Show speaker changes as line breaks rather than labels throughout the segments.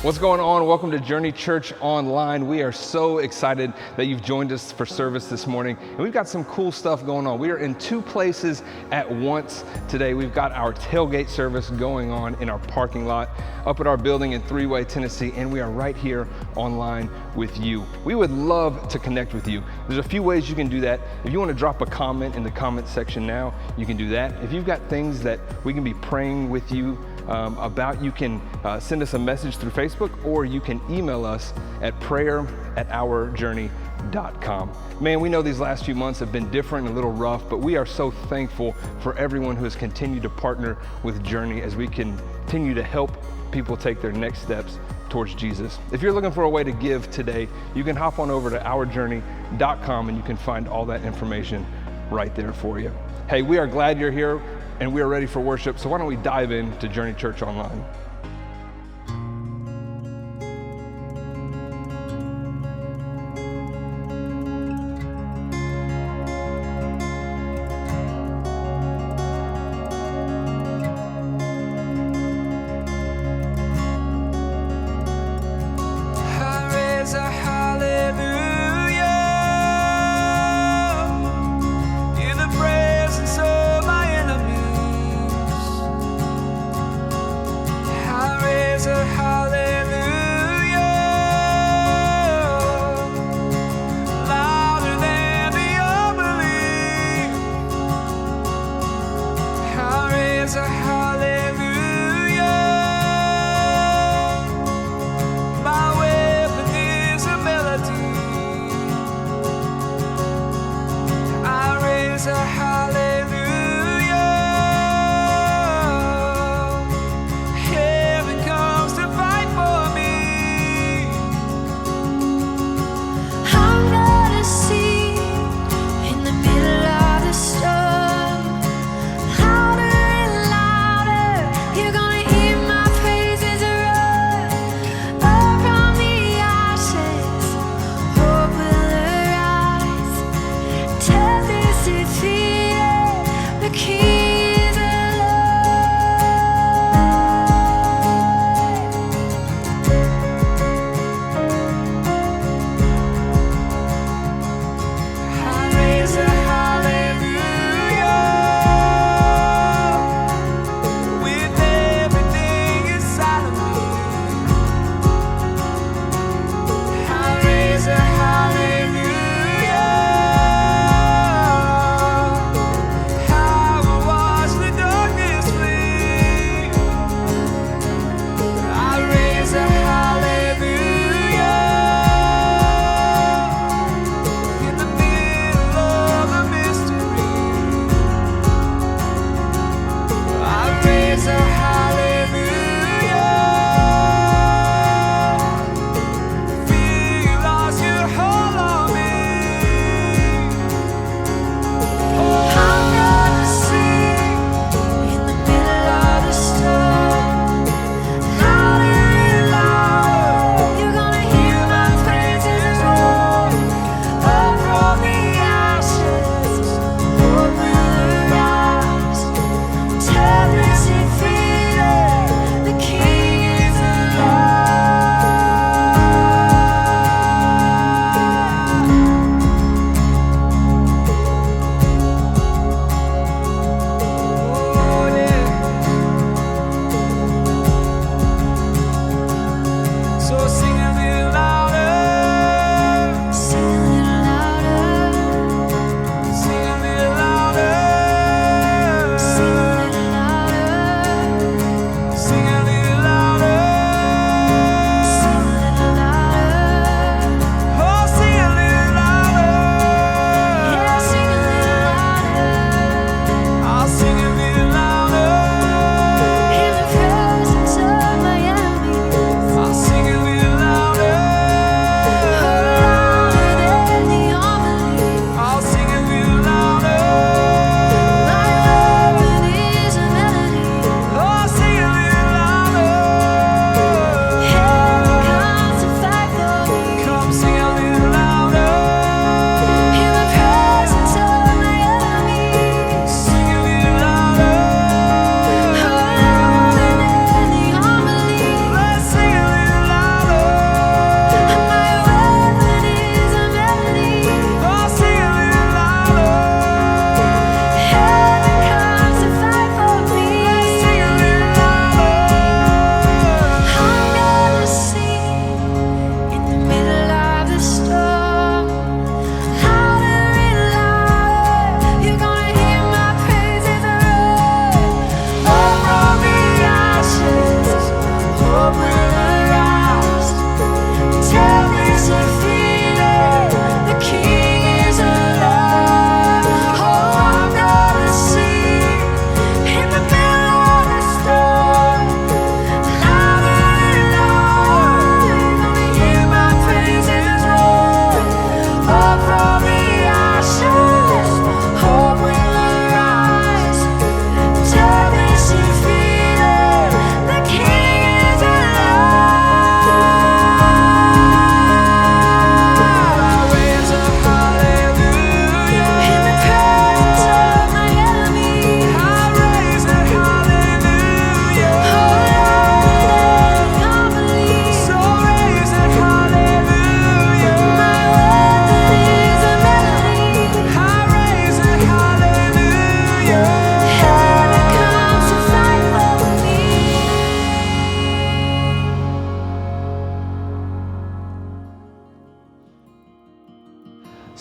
What's going on? Welcome to Journey Church Online. We are so excited that you've joined us for service this morning. And we've got some cool stuff going on. We are in two places at once today. We've got our tailgate service going on in our parking lot up at our building in Three-Way, Tennessee, and we are right here online with you. We would love to connect with you. There's a few ways you can do that. If you want to drop a comment in the comment section now, you can do that. If you've got things that we can be praying with you about, you can send us a message through Facebook, or you can email us at prayer@ourjourney.com. Man, we know these last few months have been different and a little rough, but we are so thankful for everyone who has continued to partner with Journey as we continue to help people take their next steps towards Jesus. If you're looking for a way to give today, you can hop on over to ourjourney.com and you can find all that information right there for you. Hey, we are glad you're here and we are ready for worship. So why don't we dive into Journey Church Online?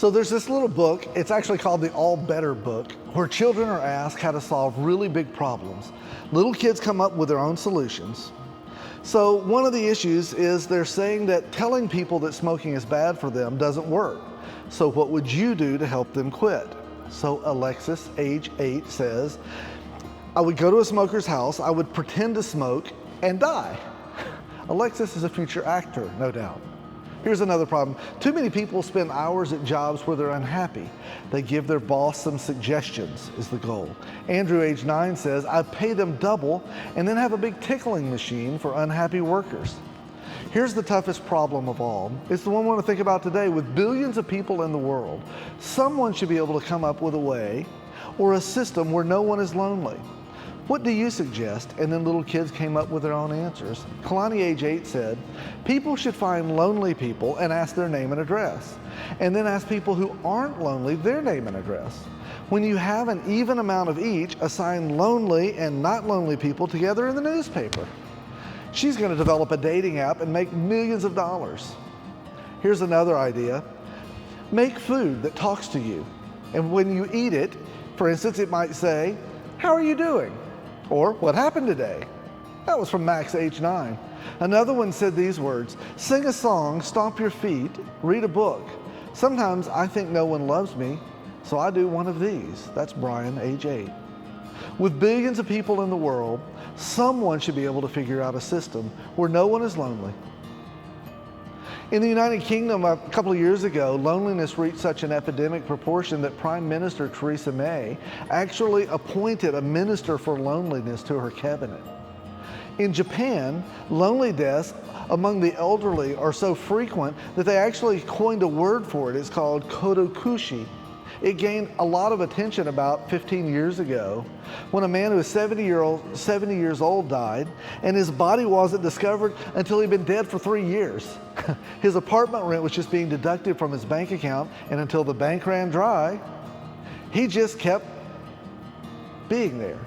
So there's this little book, it's actually called the All Better book, where children are asked how to solve really big problems. Little kids come up with their own solutions. So one of the issues is they're saying that telling people that smoking is bad for them doesn't work. So what would you do to help them quit? So Alexis, age 8, says, I would go to a smoker's house, I would pretend to smoke and die. Alexis is a future actor, no doubt. Here's another problem. Too many people spend hours at jobs where they're unhappy. They give their boss some suggestions is the goal. Andrew, age 9, says, I pay them double and then have a big tickling machine for unhappy workers. Here's the toughest problem of all. It's the one we want to think about today. With billions of people in the world, someone should be able to come up with a way or a system where no one is lonely. What do you suggest? And then little kids came up with their own answers. Kalani, age 8, said, people should find lonely people and ask their name and address. And then ask people who aren't lonely their name and address. When you have an even amount of each, assign lonely and not lonely people together in the newspaper. She's going to develop a dating app and make millions of dollars. Here's another idea. Make food that talks to you. And when you eat it, for instance, it might say, how are you doing? Or, what happened today? That was from Max, age 9. Another one said these words, sing a song, stomp your feet, read a book. Sometimes I think no one loves me, so I do one of these. That's Brian, age 8. With billions of people in the world, someone should be able to figure out a system where no one is lonely. In the United Kingdom, a couple of years ago, loneliness reached such an epidemic proportion that Prime Minister Theresa May actually appointed a minister for loneliness to her cabinet. In Japan, lonely deaths among the elderly are so frequent that they actually coined a word for it. It's called kodokushi. It gained a lot of attention about 15 years ago when a man who was 70 years old died, and his body wasn't discovered until he'd been dead for 3 years. His apartment rent was just being deducted from his bank account, and until the bank ran dry, he just kept being there.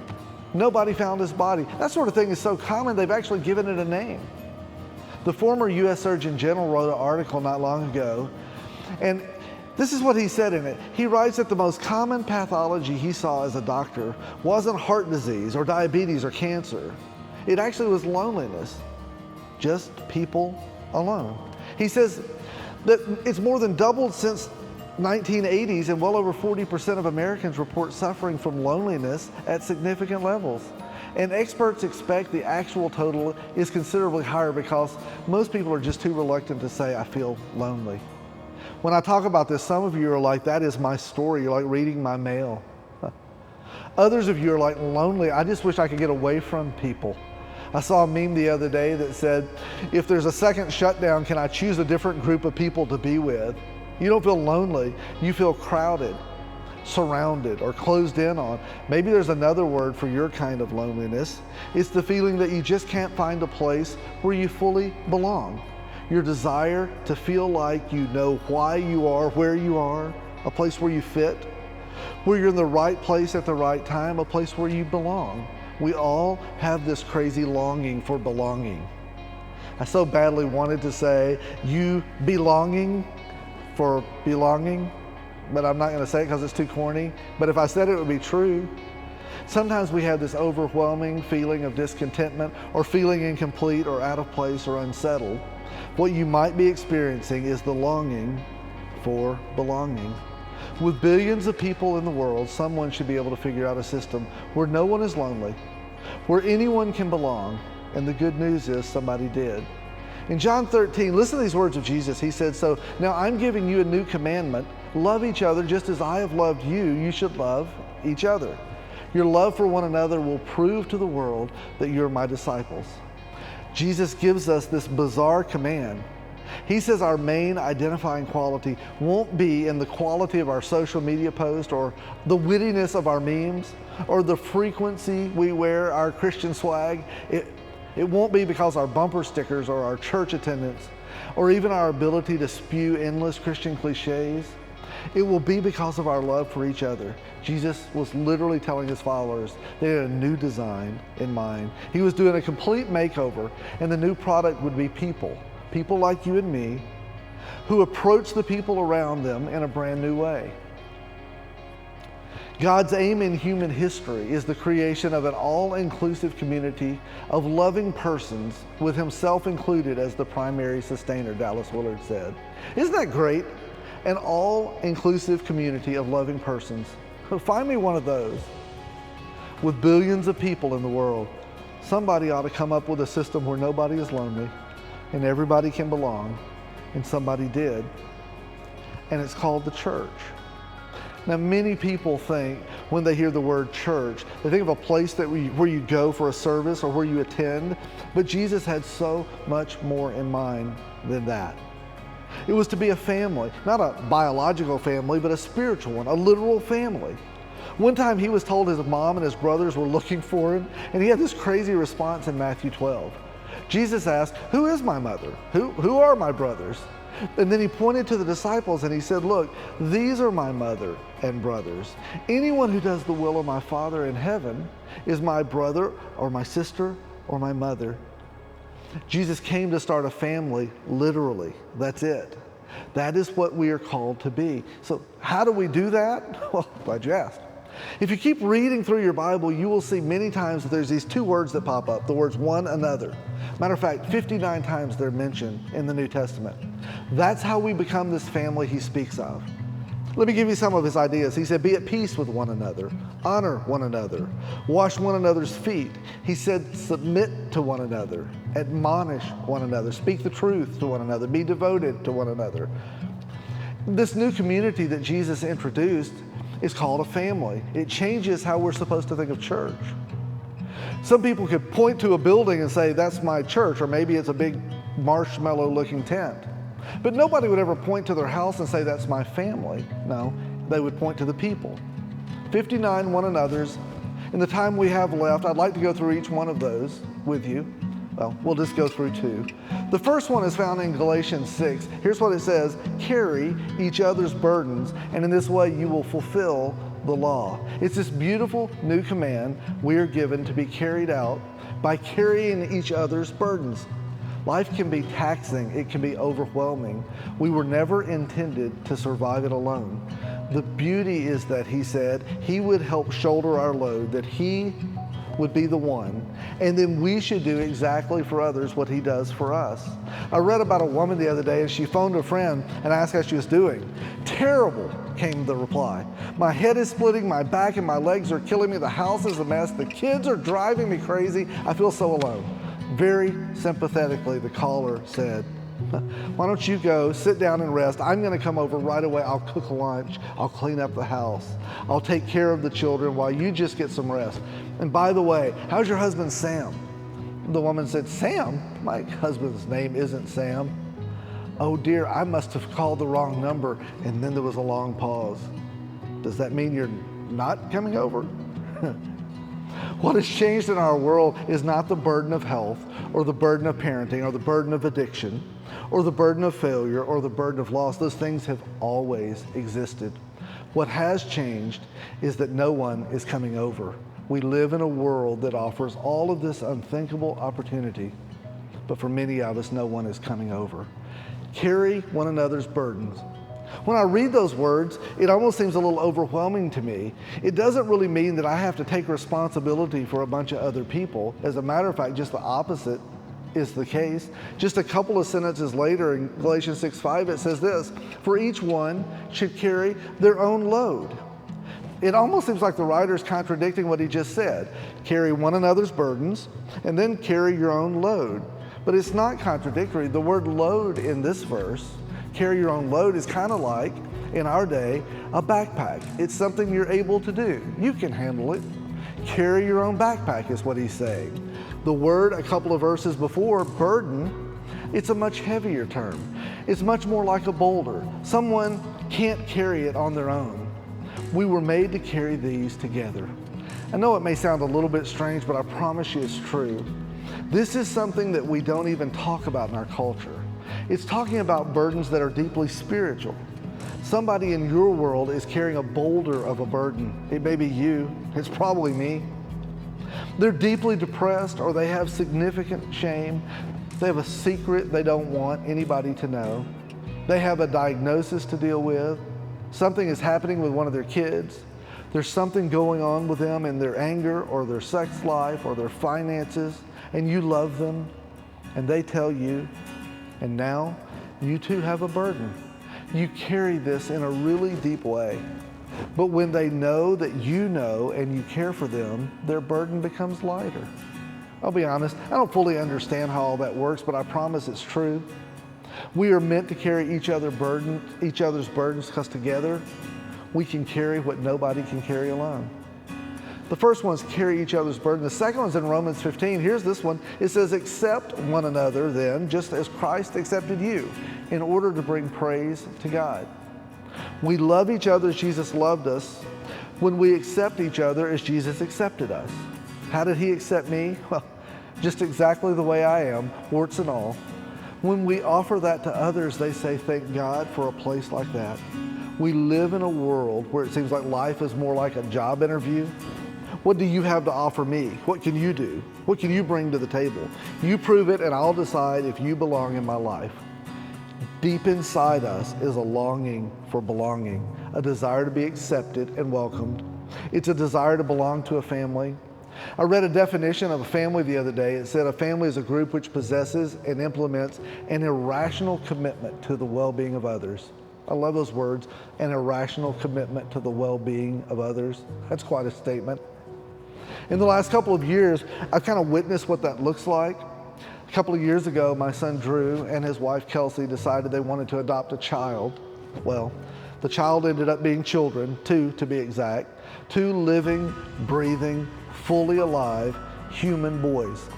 Nobody found his body. That sort of thing is so common, they've actually given it a name. The former U.S. Surgeon General wrote an article not long ago, and this is what he said in it. He writes that the most common pathology he saw as a doctor wasn't heart disease or diabetes or cancer. It actually was loneliness, just people alone. He says that it's more than doubled since 1980s, and well over 40% of Americans report suffering from loneliness at significant levels. And experts expect the actual total is considerably higher because most people are just too reluctant to say, I feel lonely. When I talk about this, some of you are like, that is my story. You're like reading my mail. Others of you are like, lonely. I just wish I could get away from people. I saw a meme the other day that said, if there's a second shutdown, can I choose a different group of people to be with? You don't feel lonely. You feel crowded, surrounded, or closed in on. Maybe there's another word for your kind of loneliness. It's the feeling that you just can't find a place where you fully belong. Your desire to feel like you know why you are, where you are, a place where you fit, where you're in the right place at the right time, a place where you belong. We all have this crazy longing for belonging. I so badly wanted to say, you belonging for belonging, but I'm not going to say it because it's too corny. But if I said it, it would be true. Sometimes we have this overwhelming feeling of discontentment or feeling incomplete or out of place or unsettled. What you might be experiencing is the longing for belonging. With billions of people in the world, someone should be able to figure out a system where no one is lonely, where anyone can belong, and the good news is somebody did. In John 13, listen to these words of Jesus. He said, so now I'm giving you a new commandment. Love each other just as I have loved you. You should love each other. Your love for one another will prove to the world that you're my disciples. Jesus gives us this bizarre command. He says our main identifying quality won't be in the quality of our social media post or the wittiness of our memes or the frequency we wear our Christian swag. It won't be because our bumper stickers or our church attendance or even our ability to spew endless Christian cliches. It will be because of our love for each other. Jesus was literally telling his followers they had a new design in mind. He was doing a complete makeover, and the new product would be people like you and me, who approach the people around them in a brand new way. God's aim in human history is the creation of an all-inclusive community of loving persons with himself included as the primary sustainer, Dallas Willard said. Isn't that great? An all-inclusive community of loving persons. Find me one of those. With billions of people in the world, somebody ought to come up with a system where nobody is lonely and everybody can belong, and somebody did. And it's called the church. Now, many people think when they hear the word church, they think of a place where you go for a service or where you attend, but Jesus had so much more in mind than that. It was to be a family, not a biological family, but a spiritual one, a literal family. One time he was told his mom and his brothers were looking for him, and he had this crazy response in Matthew 12. Jesus asked, "Who is my mother? Who are my brothers?" And then he pointed to the disciples and he said, "Look, these are my mother and brothers. Anyone who does the will of my Father in heaven is my brother or my sister or my mother." Jesus came to start a family, literally. That's it. That is what we are called to be. So how do we do that? Well, glad you asked. If you keep reading through your Bible, you will see many times that there's these two words that pop up, the words one another. Matter of fact, 59 times they're mentioned in the New Testament. That's how we become this family he speaks of. Let me give you some of his ideas. He said, be at peace with one another, honor one another, wash one another's feet. He said, submit to one another, admonish one another, speak the truth to one another, be devoted to one another. This new community that Jesus introduced is called a family. It changes how we're supposed to think of church. Some people could point to a building and say, that's my church, or maybe it's a big marshmallow-looking tent. But nobody would ever point to their house and say, that's my family. No, they would point to the people. 59 one another's. In the time we have left, I'd like to go through each one of those with you. Well, we'll just go through two. The first one is found in Galatians 6. Here's what it says: carry each other's burdens, and in this way you will fulfill the law. It's this beautiful new command we are given to be carried out by carrying each other's burdens. Life can be taxing, it can be overwhelming. We were never intended to survive it alone. The beauty is that he said he would help shoulder our load, that he would be the one, and then we should do exactly for others what he does for us. I read about a woman the other day, and she phoned a friend and asked how she was doing. Terrible, came the reply. My head is splitting, my back and my legs are killing me, the house is a mess, the kids are driving me crazy, I feel so alone. Very sympathetically, the caller said, why don't you go sit down and rest? I'm going to come over right away. I'll cook lunch. I'll clean up the house. I'll take care of the children while you just get some rest. And by the way, how's your husband, Sam? The woman said, Sam? My husband's name isn't Sam. Oh dear, I must have called the wrong number. And then there was a long pause. Does that mean you're not coming over? What has changed in our world is not the burden of health or the burden of parenting or the burden of addiction or the burden of failure or the burden of loss. Those things have always existed. What has changed is that no one is coming over. We live in a world that offers all of this unthinkable opportunity, but for many of us, no one is coming over. Carry one another's burdens. When I read those words, it almost seems a little overwhelming to me. It doesn't really mean that I have to take responsibility for a bunch of other people. As a matter of fact, just the opposite is the case. Just a couple of sentences later in Galatians 6:5, it says this: for each one should carry their own load. It almost seems like the writer's contradicting what he just said. Carry one another's burdens, and then carry your own load. But it's not contradictory. The word load in this verse, carry your own load, is kind of like, in our day, a backpack. It's something you're able to do. You can handle it. Carry your own backpack is what he's saying. The word a couple of verses before, burden, it's a much heavier term. It's much more like a boulder. Someone can't carry it on their own. We were made to carry these together. I know it may sound a little bit strange, but I promise you it's true. This is something that we don't even talk about in our culture. It's talking about burdens that are deeply spiritual. Somebody in your world is carrying a boulder of a burden. It may be you. It's probably me. They're deeply depressed, or they have significant shame. They have a secret they don't want anybody to know. They have a diagnosis to deal with. Something is happening with one of their kids. There's something going on with them in their anger or their sex life or their finances, and you love them, and they tell you, and now you too have a burden. You carry this in a really deep way. But when they know that you know and you care for them, their burden becomes lighter. I'll be honest, I don't fully understand how all that works, but I promise it's true. We are meant to carry each other's burdens, because together we can carry what nobody can carry alone. The first one is carry each other's burden. The second one's in Romans 15. Here's this one. It says, accept one another then, just as Christ accepted you, in order to bring praise to God. We love each other as Jesus loved us when we accept each other as Jesus accepted us. How did he accept me? Well, just exactly the way I am, warts and all. When we offer that to others, they say, thank God for a place like that. We live in a world where it seems like life is more like a job interview. What do you have to offer me? What can you do? What can you bring to the table? You prove it, and I'll decide if you belong in my life. Deep inside us is a longing for belonging, a desire to be accepted and welcomed. It's a desire to belong to a family. I read a definition of a family the other day. It said a family is a group which possesses and implements an irrational commitment to the well-being of others. I love those words, an irrational commitment to the well-being of others. That's quite a statement. In the last couple of years, I've kind of witnessed what that looks like. A couple of years ago, my son Drew and his wife Kelsey decided they wanted to adopt a child. Well, the child ended up being children, two to be exact, two living, breathing, fully alive human boys.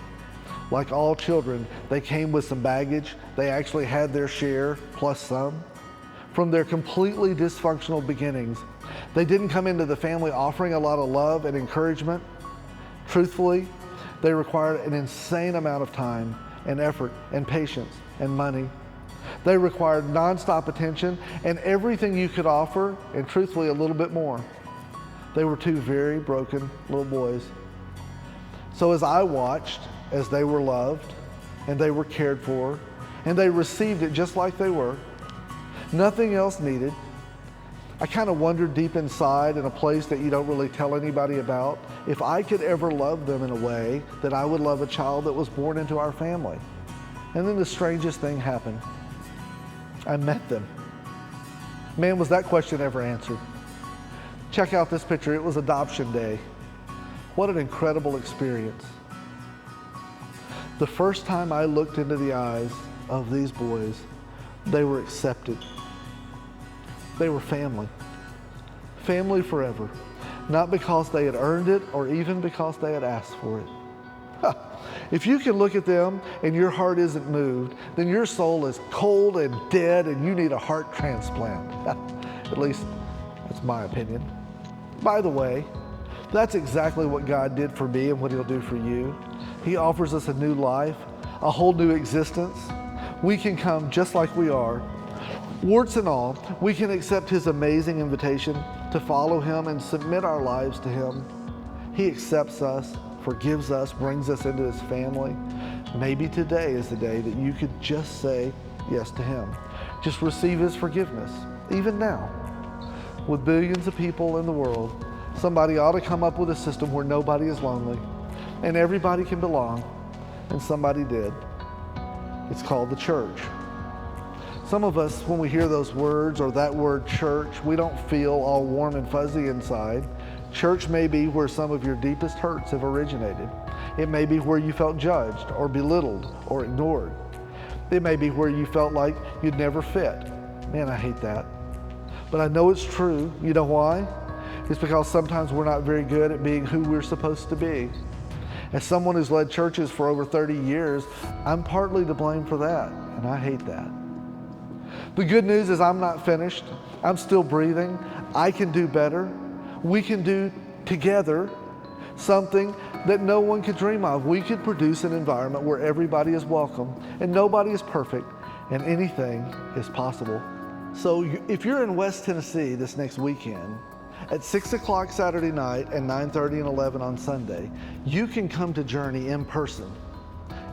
Like all children, they came with some baggage. They actually had their share, plus some. From their completely dysfunctional beginnings, they didn't come into the family offering a lot of love and encouragement. Truthfully, they required an insane amount of time and effort and patience and money. They required nonstop attention and everything you could offer, and truthfully, a little bit more. They were two very broken little boys. So as I watched, as they were loved and they were cared for and they received it just like they were, nothing else needed, I kind of wondered deep inside, in a place that you don't really tell anybody about, if I could ever love them in a way that I would love a child that was born into our family. And then the strangest thing happened. I met them. Man, was that question ever answered. Check out this picture. It was adoption day. What an incredible experience. The first time I looked into the eyes of these boys, they were accepted. They were family. Family forever. Not because they had earned it or even because they had asked for it. If you can look at them and your heart isn't moved, then your soul is cold and dead and you need a heart transplant. At least that's my opinion. By the way, that's exactly what God did for me and what he'll do for you. He offers us a new life, a whole new existence. We can come just like we are. Warts and all, we can accept his amazing invitation to follow him and submit our lives to him. He accepts us, forgives us, brings us into his family. Maybe today is the day that you could just say yes to him. Just receive his forgiveness, even now. With billions of people in the world, somebody ought to come up with a system where nobody is lonely and everybody can belong, and somebody did. It's called the church. Some of us, when we hear those words or that word church, we don't feel all warm and fuzzy inside. Church may be where some of your deepest hurts have originated. It may be where you felt judged or belittled or ignored. It may be where you felt like you'd never fit. Man, I hate that. But I know it's true. You know why? It's because sometimes we're not very good at being who we're supposed to be. As someone who's led churches for over 30 years, I'm partly to blame for that, and I hate that. The good news is I'm not finished. I'm still breathing. I can do better. We can do together something that no one could dream of. We could produce an environment where everybody is welcome and nobody is perfect and anything is possible. So if you're in West Tennessee this next weekend, at 6 o'clock Saturday night and 9:30 and 11 on Sunday, you can come to Journey in person.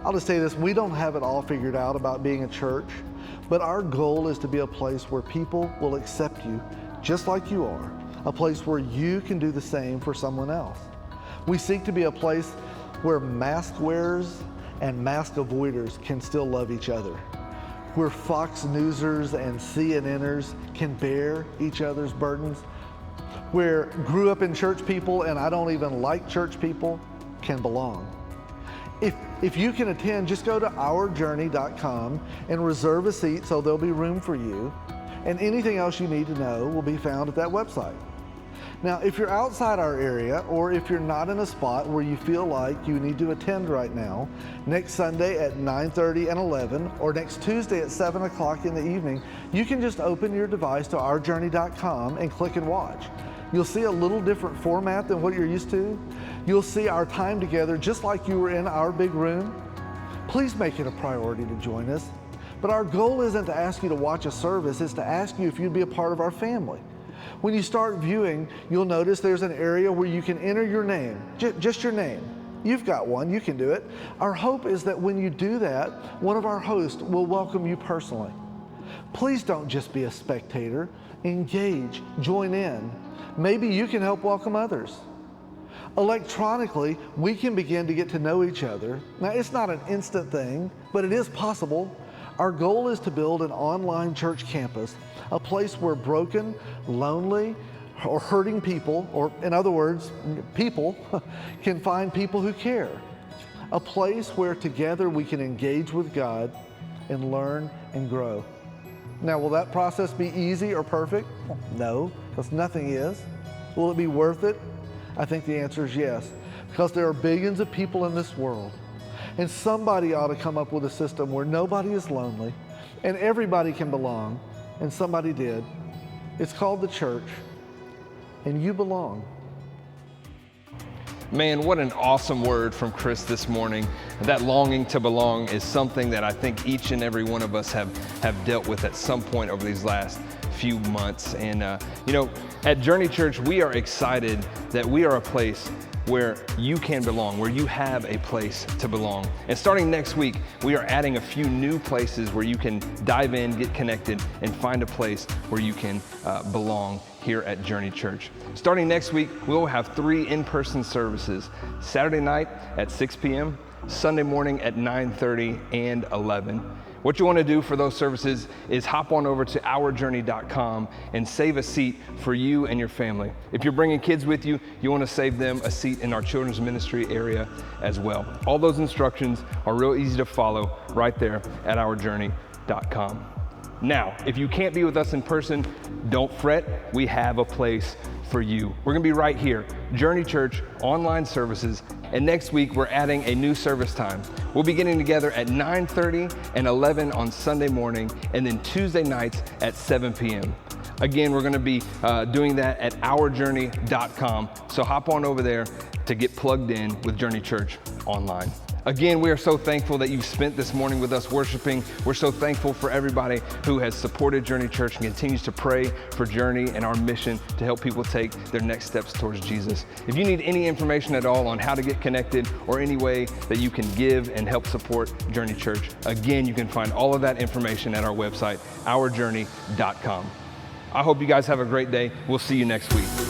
I'll just tell you this, we don't have it all figured out about being a church, But our goal is to be a place where people will accept you just like you are, a place where you can do the same for someone else. We seek to be a place where mask wearers and mask avoiders can still love each other, where Fox Newsers and CNNers can bear each other's burdens, where grew up in church people and I don't even like church people can belong. If you can attend, just go to ourjourney.com and reserve a seat so there'll be room for you, and anything else you need to know will be found at that website. Now, if you're outside our area, or if you're not in a spot where you feel like you need to attend right now, next Sunday at 9:30 and 11, or next Tuesday at 7 o'clock in the evening, you can just open your device to ourjourney.com and click and watch. You'll see a little different format than what you're used to. You'll see our time together just like you were in our big room. Please make it a priority to join us. But our goal isn't to ask you to watch a service, it's to ask you if you'd be a part of our family. When you start viewing, you'll notice there's an area where you can enter your name, just your name. You've got one, you can do it. Our hope is that when you do that, one of our hosts will welcome you personally. Please don't just be a spectator. Engage, join in. Maybe you can help welcome others. Electronically, we can begin to get to know each other. Now, it's not an instant thing, but it is possible. Our goal is to build an online church campus, a place where broken, lonely, or hurting people, or in other words, people, can find people who care. A place where together we can engage with God and learn and grow. Now, will that process be easy or perfect? No, because nothing is. Will it be worth it? I think the answer is yes, because there are billions of people in this world, and somebody ought to come up with a system where nobody is lonely and everybody can belong, and somebody did. It's called the church, and you belong.
Man, what an awesome word from Chris this morning. That longing to belong is something that I think each and every one of us have dealt with at some point over these last few months. And at Journey Church, we are excited that we are a place where you can belong, where you have a place to belong. And starting next week, we are adding a few new places where you can dive in, get connected, and find a place where you can belong here at Journey Church. Starting next week, we'll have 3 in-person services: Saturday night at 6 p.m., Sunday morning at 9:30 and 11. What you want to do for those services is hop on over to ourjourney.com and save a seat for you and your family. If you're bringing kids with you, you want to save them a seat in our children's ministry area as well. All those instructions are real easy to follow right there at ourjourney.com. Now, if you can't be with us in person, don't fret. We have a place for you. We're going to be right here, Journey Church online services. And next week, we're adding a new service time. We'll be getting together at 9:30 and 11 on Sunday morning, and then Tuesday nights at 7 p.m. Again, we're going to be doing that at ourjourney.com. So hop on over there to get plugged in with Journey Church online. Again, we are so thankful that you've spent this morning with us worshiping. We're so thankful for everybody who has supported Journey Church and continues to pray for Journey and our mission to help people take their next steps towards Jesus. If you need any information at all on how to get connected or any way that you can give and help support Journey Church, again, you can find all of that information at our website, ourjourney.com. I hope you guys have a great day. We'll see you next week.